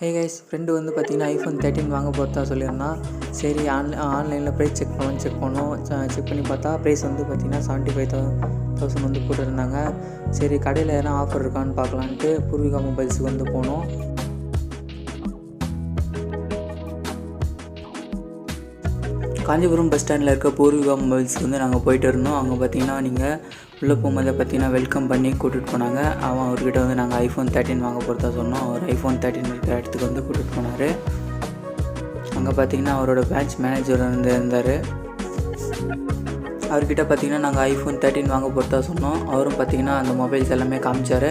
Hey guys, friend வந்து பார்த்தீங்கன்னா iPhone 13 வாங்க போகிறதா சொல்லியிருந்தான். சரி ஆன்லைனில் ப்ரைஸ் செக் பண்ணோம். செக் பண்ணி பார்த்தா ப்ரைஸ் வந்து பார்த்தீங்கன்னா 75,000 வந்து போட்டுருந்தாங்க. சரி கடையில் எதனா ஆஃபர் இருக்கான்னு பார்க்கலான்ட்டு பூர்விகா மொபைல்ஸுக்கு வந்து போனோம். காஞ்சிபுரம் பஸ் ஸ்டாண்டில் இருக்க பூர்விகா மொபைல்ஸுக்கு வந்து நாங்கள் போயிட்டு இருந்தோம். அங்கே பார்த்தீங்கன்னா நீங்கள் உள்ளே போகும்போது பார்த்தீங்கன்னா வெல்கம் பண்ணி கூட்டிகிட்டு போனாங்க. அவர்கிட்ட வந்து நாங்கள் iPhone 13 வாங்க போகிறதா சொன்னோம். அவர் iPhone 13 இருக்கிற இடத்துக்கு வந்து கூட்டிகிட்டு போனார். அங்கே பார்த்தீங்கன்னா அவரோட பேட்ச் மேனேஜர் வந்து இருந்தார். அவர்கிட்ட பார்த்தீங்கன்னா நாங்கள் iPhone 13 வாங்க போகிறதா சொன்னோம். அவரும் பார்த்தீங்கன்னா அந்த மொபைல்ஸ் எல்லாமே காமிச்சார்.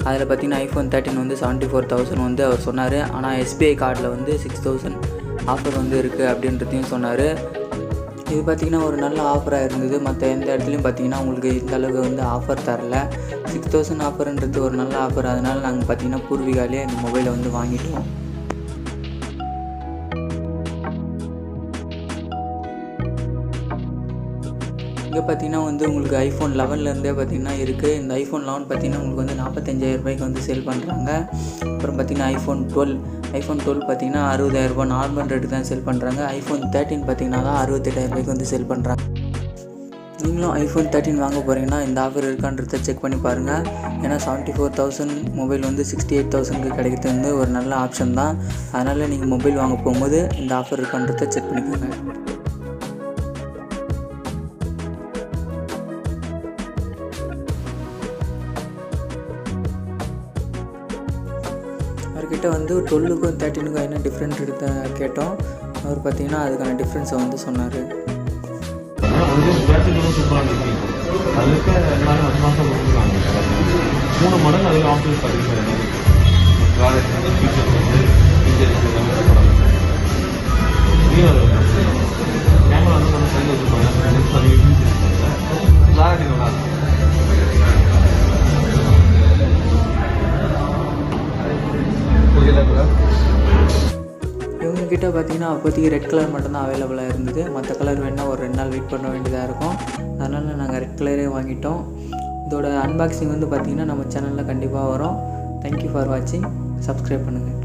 அதில் பார்த்தீங்கன்னா iPhone 13 வந்து 74,000 வந்து அவர் சொன்னார். ஆனால் SBI கார்டில் வந்து 6,000 ஆஃபர் வந்து இருக்குது அப்படின்றதையும் சொன்னார். இது பார்த்திங்கன்னா ஒரு நல்ல ஆஃபராக இருந்தது. மற்ற எந்த இடத்துலையும் பார்த்திங்கன்னா உங்களுக்கு இந்த அளவுக்கு வந்து ஆஃபர் தரல. 6,000 ஆஃபர்ன்றது ஒரு நல்ல ஆஃபர். அதனால் நாங்கள் பார்த்திங்கன்னா பூர்விகாலே இந்த மொபைலை வந்து வாங்கிட்டோம். இங்கே பார்த்திங்கன்னா வந்து உங்களுக்கு iPhone 11லேருந்தே பார்த்திங்கன்னா இருக்குது. இந்த iPhone 11 பார்த்திங்கன்னா உங்களுக்கு வந்து 45,000 ரூபாய்க்கு வந்து சேல் பண்ணுறாங்க. அப்புறம் பார்த்திங்கன்னா iPhone 12 பார்த்திங்கன்னா 60,000 ரூபாய் நார்மல் ரேட்டு தான் சேல் பண்ணுறாங்க. iPhone 13 பார்த்திங்கன்னா தான் 68,000 ரூபாய்க்கு வந்து சேல் பண்ணுறாங்க. நீங்களும் iPhone 13 வாங்க போகிறீங்கன்னா இந்த ஆஃபர் இருக்கான்றதை செக் பண்ணி பாருங்கள். ஏன்னா 74,000 மொபைல் வந்து 68,000க்கு கிடைக்கிறது வந்து ஒரு நல்ல ஆப்ஷன் தான். அதனால் நீங்கள் மொபைல் வாங்க போகும்போது இந்த ஆஃபர் இருக்கான்றதை செக் பண்ணிக்கோங்க. அவர்கிட்ட வந்து 12க்கும் 13க்கும் என்ன டிஃப்ரெண்ட் எடுத்த கேட்டோம். அவர் பார்த்தீங்கன்னா அதுக்கான டிஃப்ரென்ஸை வந்து சொன்னார். இவங்ககிட்ட பார்த்தீங்கன்னா அப்போதைக்கு ரெட் கலர் மட்டும்தான் அவைலபிளாக இருந்தது. மற்ற கலர் வேணால் ஒரு 2 நாள் வெயிட் பண்ண வேண்டியதாக இருக்கும். அதனால் நாங்கள் ரெட் கலரே வாங்கிட்டோம். இதோட அன்பாக்சிங் வந்து பார்த்திங்கன்னா நம்ம சேனலில் கண்டிப்பாக வரும். தேங்க்யூ ஃபார் வாட்சிங். சப்ஸ்கிரைப் பண்ணுங்கள்.